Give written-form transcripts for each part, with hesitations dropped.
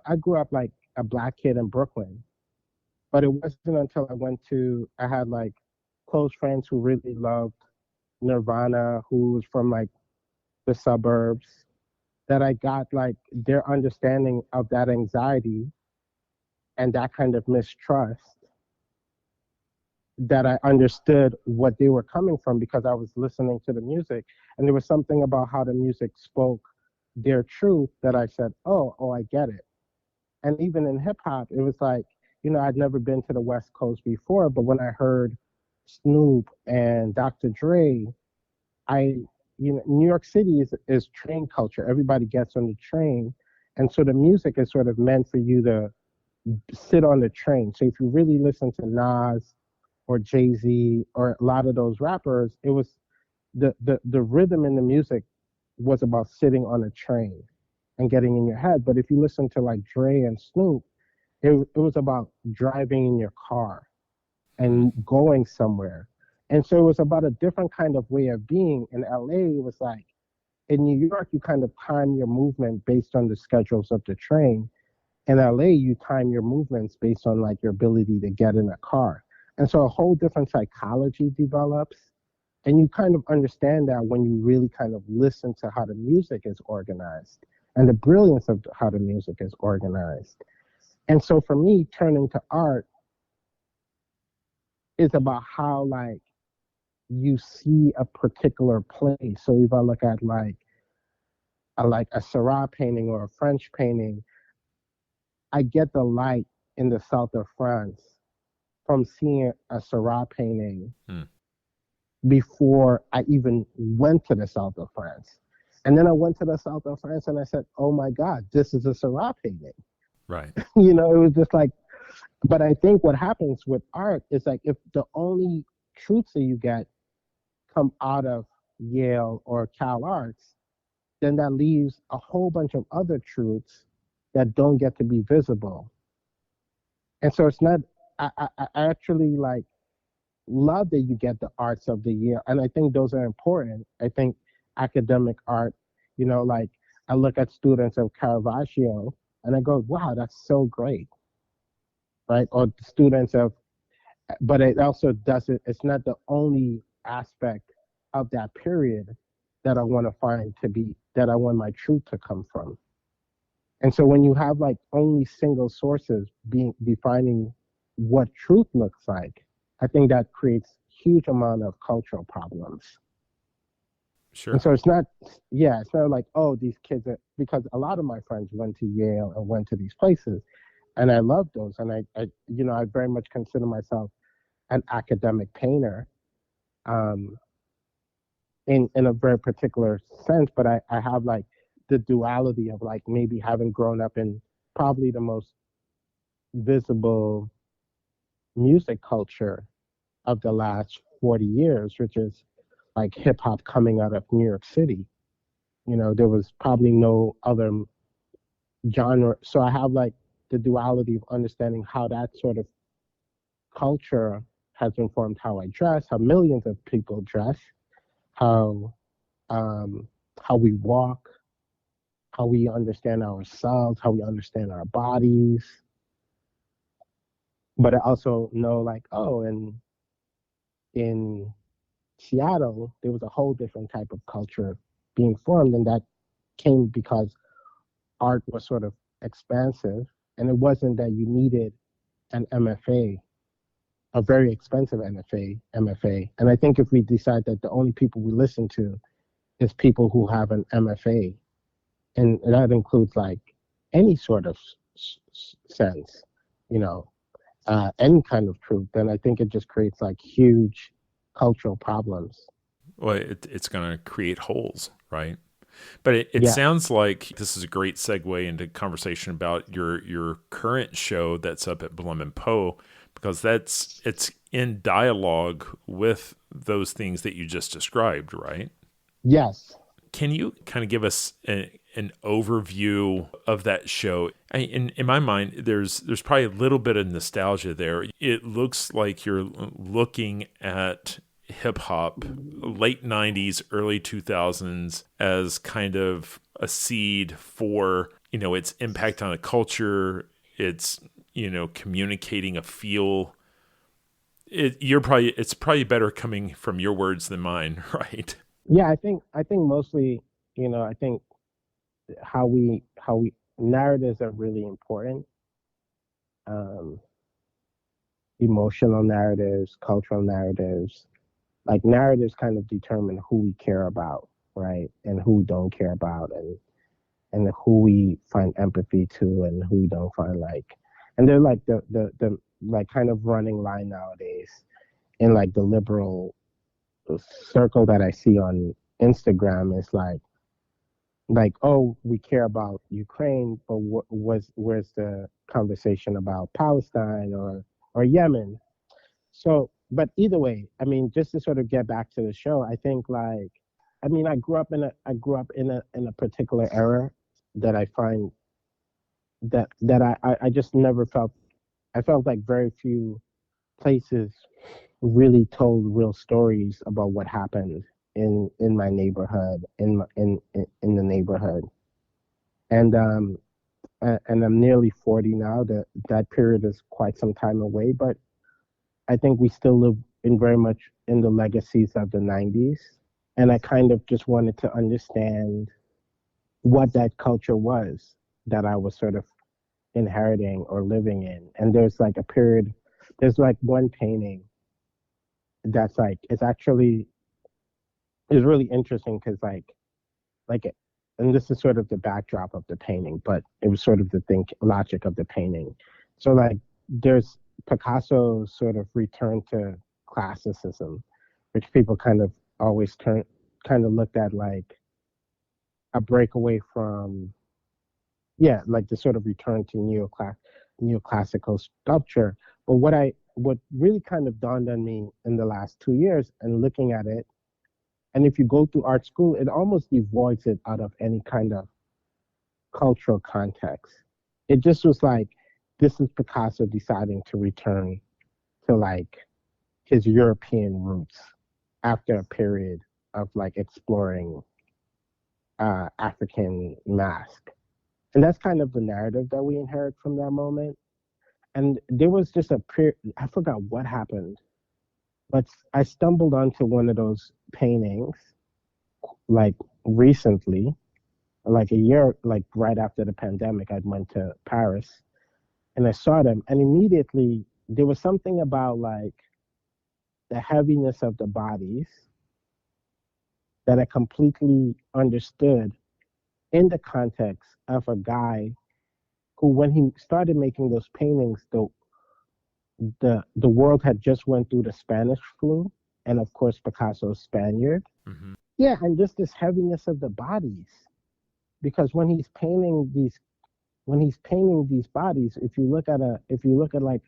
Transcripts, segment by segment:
I grew up like a black kid in Brooklyn, but it wasn't until I had like close friends who really loved Nirvana, who was from like the suburbs, that I got like their understanding of that anxiety and that kind of mistrust, that I understood what they were coming from because I was listening to the music. And there was something about how the music spoke their truth that I said, oh, I get it. And even in hip hop, it was like, I'd never been to the West Coast before, but when I heard Snoop and Dr. Dre, I, New York City is train culture. Everybody gets on the train. And so the music is sort of meant for you to sit on the train. So if you really listen to Nas or Jay-Z or a lot of those rappers, it was the rhythm in the music was about sitting on a train and getting in your head. But if you listen to like Dre and Snoop, it was about driving in your car and going somewhere. And so it was about a different kind of way of being. In LA, it was like in New York, you kind of time your movement based on the schedules of the train. In LA, you time your movements based on like your ability to get in a car. And so a whole different psychology develops. And you kind of understand that when you really kind of listen to how the music is organized and the brilliance of how the music is organized. And so for me, turning to art is about how like you see a particular place. So if I look at like a Seurat painting or a French painting, I get the light in the south of France from seeing a Seurat painting before I even went to the south of France. And then I went to the south of France and I said, oh my God, this is a Seurat painting. Right. It was just like, but I think what happens with art is like if the only truths that you get come out of Yale or Cal Arts, then that leaves a whole bunch of other truths that don't get to be visible. And so it's not, I actually like love that you get the arts of the year. And I think those are important. I think academic art, like I look at students of Caravaggio and I go, wow, that's so great. Right. Or students of, but it also doesn't, it's not the only aspect of that period that I want to find to be, that I want my truth to come from. And so when you have like only single sources being defining what truth looks like, I think that creates huge amount of cultural problems. Sure. And so it's not like, oh, these kids are, because a lot of my friends went to Yale and went to these places, and I love those. And I very much consider myself an academic painter, in a very particular sense, but I have like the duality of like maybe having grown up in probably the most visible music culture of the last 40 years, which is like hip hop coming out of New York City. There was probably no other genre. So I have like the duality of understanding how that sort of culture has informed how I dress, how millions of people dress, how we walk, how we understand ourselves, how we understand our bodies. But I also know like, oh, and in Seattle, there was a whole different type of culture being formed, and that came because art was sort of expansive, and it wasn't that you needed an MFA, a very expensive MFA. And I think if we decide that the only people we listen to is people who have an MFA, and that includes like any sort of sense, any kind of truth, then I think it just creates like huge cultural problems. Well, it's going to create holes, right? But it Yeah. sounds like this is a great segue into conversation about your current show that's up at Blum-and-Poe, because it's in dialogue with those things that you just described, right? Yes. Can you kind of give us an overview of that show? In my mind, there's probably a little bit of nostalgia there. It looks like you're looking at hip hop, late 90s, early 2000s, as kind of a seed for its impact on a culture, its, communicating a feel. It's probably better coming from your words than mine, right? Yeah, I think mostly, I think how we narratives are really important. Um, Emotional narratives, cultural narratives, like narratives kind of determine who we care about, right? And who we don't care about, and who we find empathy to and who we don't find like. And they're like the like kind of running line nowadays in like the liberal circle that I see on Instagram is like, oh, we care about Ukraine, but where's the conversation about Palestine or Yemen? So, but either way, I mean, just to sort of get back to the show, I think like, I mean, I grew up in a particular era that I find that I just never felt. I felt like very few places really told real stories about what happened in my neighborhood, in the neighborhood. And I'm nearly 40 now. That period is quite some time away, but I think we still live in very much in the legacies of the 90s. And I kind of just wanted to understand what that culture was that I was sort of inheriting or living in. And there's like one painting that's like, it's really interesting because like, and this is sort of the backdrop of the painting, but it was sort of the logic of the painting. So like, there's Picasso's sort of return to classicism, which people kind of always kind of looked at like a breakaway from, yeah, like the sort of return to neoclassical sculpture. But what really kind of dawned on me in the last 2 years and looking at it, and if you go through art school, it almost devoids it out of any kind of cultural context. It just was like, this is Picasso deciding to return to like his European roots after a period of like exploring African mask. And that's kind of the narrative that we inherit from that moment. And there was just a period, I forgot what happened, but I stumbled onto one of those paintings like recently, like a year, like right after the pandemic. I went to Paris and I saw them, and immediately there was something about like the heaviness of the bodies that I completely understood in the context of a guy who, when he started making those paintings, the world had just went through the Spanish flu, and of course Picasso's Spaniard. Mm-hmm. Yeah, and just this heaviness of the bodies, because when he's painting these bodies, if you look at like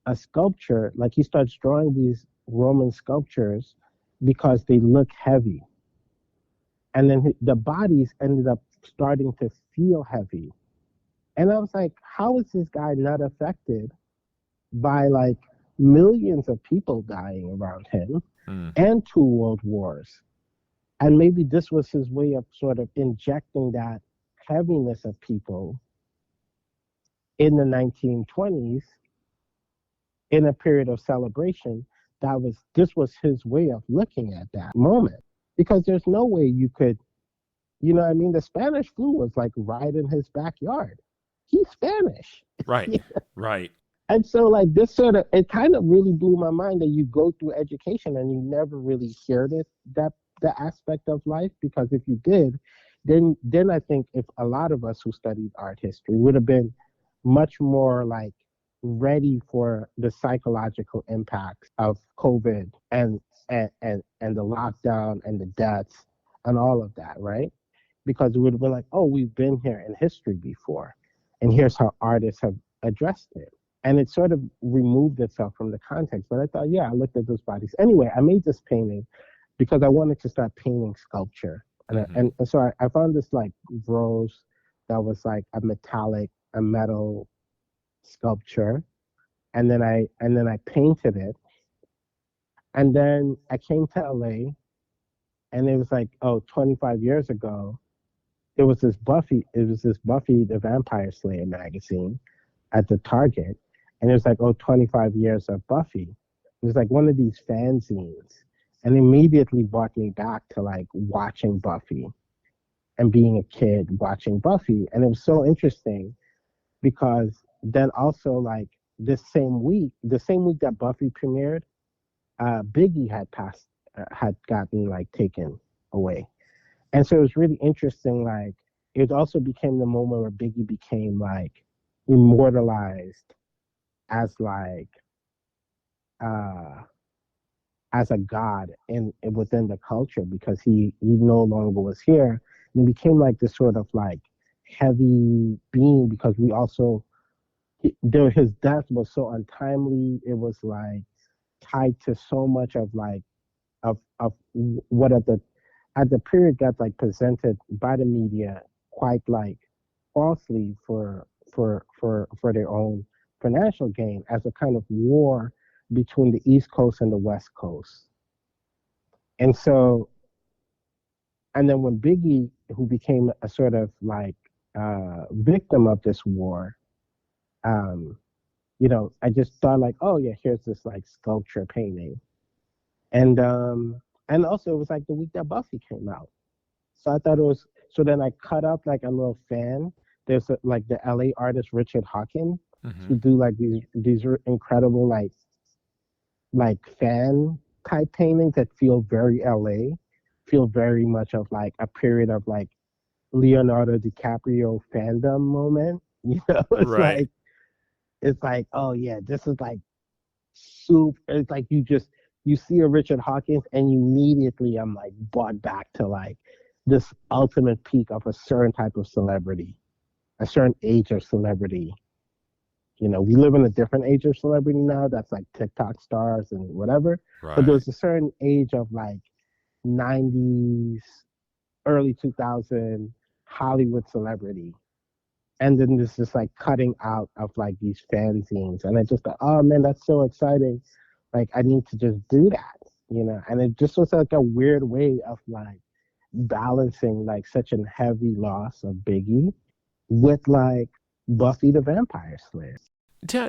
a sculpture, like he starts drawing these Roman sculptures because they look heavy, and then the bodies ended up starting to feel heavy. And I was like, how is this guy not affected by like millions of people dying around him Mm. and two world wars? And maybe this was his way of sort of injecting that heaviness of people in the 1920s in a period of celebration. This was his way of looking at that moment, because there's no way you could, I mean, the Spanish flu was like right in his backyard. He's Spanish. Right. Right. And so like this sort of, it kind of really blew my mind that you go through education and you never really heard it, that the aspect of life, because if you did, then I think if a lot of us who studied art history would have been much more like ready for the psychological impacts of COVID and the lockdown and the deaths and all of that, right? Because it would have been like, oh, we've been here in history before, and here's how artists have addressed it. And it sort of removed itself from the context. But I thought, yeah, I looked at those bodies. Anyway, I made this painting because I wanted to start painting sculpture. And, Mm-hmm. and so I found this like rose that was like a metal sculpture. And then I painted it. And then I came to LA, and it was like, oh, 25 years ago, it was this Buffy the Vampire Slayer magazine at the Target, and it was like, oh, 25 years of Buffy. It was like one of these fanzines, and immediately brought me back to like watching Buffy and being a kid watching Buffy. And it was so interesting because then also like the same week that Buffy premiered, Biggie had gotten like taken away. And so it was really interesting. Like it also became the moment where Biggie became like immortalized as like uh as a god in within the culture because he no longer was here, and it became like this sort of like heavy being because we also his death was so untimely. It was like tied to so much of like of what at the period got like presented by the media quite like falsely for their own financial gain as a kind of war between the East Coast and the West Coast. And so, and then when Biggie, who became a sort of like victim of this war, um, I just thought like, oh yeah, here's this like sculpture painting, and um, and also it was like the week that Buffy came out, so I thought it was. So then I cut up like a little fan. There's like the LA artist Richard Hawkins Hmm. who do like these incredible like fan type paintings that feel very LA, feel very much of like a period of like Leonardo DiCaprio fandom moment. Right. It's like, oh yeah, this is like soup. It's like you see a Richard Hawkins and immediately I'm like brought back to like this ultimate peak of a certain type of celebrity, a certain age of celebrity. We live in a different age of celebrity now. That's like TikTok stars and whatever. But Right. there's a certain age of like 90s, early 2000 Hollywood celebrity. And then there's this like cutting out of like these fanzines. And I just thought, oh man, that's so exciting. Like I need to just do that. And it just was like a weird way of like balancing like such a heavy loss of Biggie with like Buffy the Vampire Slayer.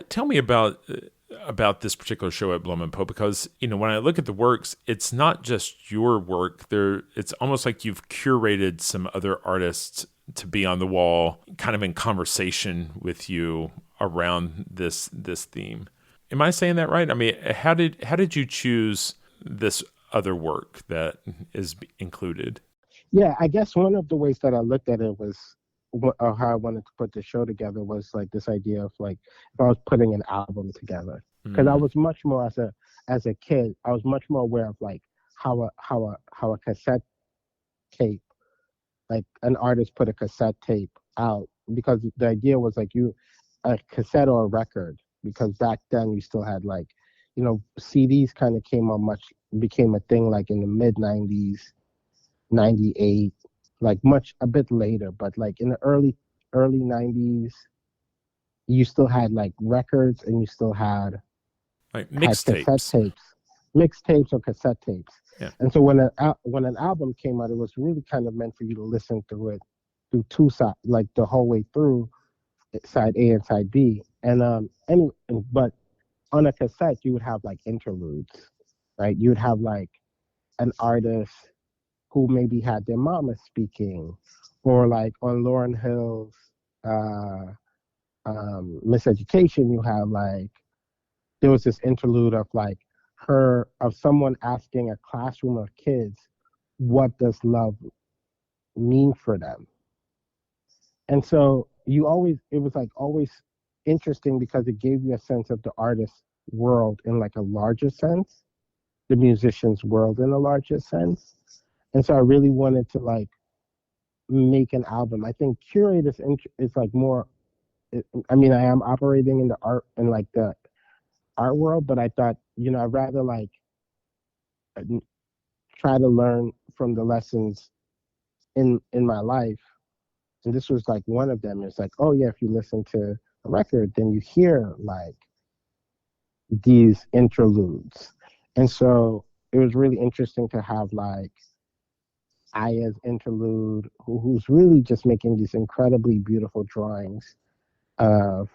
Tell me about this particular show at Blum-and-poe, because when I look at the works, it's not just your work. It's almost like you've curated some other artists to be on the wall, kind of in conversation with you around this theme. Am I saying that right? I mean, how did you choose this other work that is included? Yeah, I guess one of the ways that I looked at it was or how I wanted to put the show together was like this idea of like if I was putting an album together, because I Mm, was much more as a kid, I was much more aware of like how a cassette tape, like an artist put a cassette tape out, because the idea was like a cassette or a record, because back then you still had like CDs kind of became a thing like in the mid 90s, 98, like much a bit later, but like in the early 90s, you still had like records and you still like had cassette mixtapes. tapes, mixtapes or cassette tapes. Yeah. And so when an album came out, it was really kind of meant for you to listen through it through two sides, like the whole way through, side A and side B. But on a cassette you would have like interludes, right? You would have like an artist who maybe had their mama speaking, or like on Lauryn Hill's uh, Miseducation, you have like there was this interlude of like someone asking a classroom of kids, what does love mean for them? And so it was like always interesting because it gave you a sense of the artist's world in like a larger sense, the musician's world in a larger sense. And so I really wanted to like make an album. I think curate is like more. I mean, I am operating in the art in like the art world, but I thought I'd rather like try to learn from the lessons in my life. And this was like one of them. It's like, oh yeah, if you listen to a record, then you hear like these interludes. And so it was really interesting to have like Aya's interlude, who's really just making these incredibly beautiful drawings of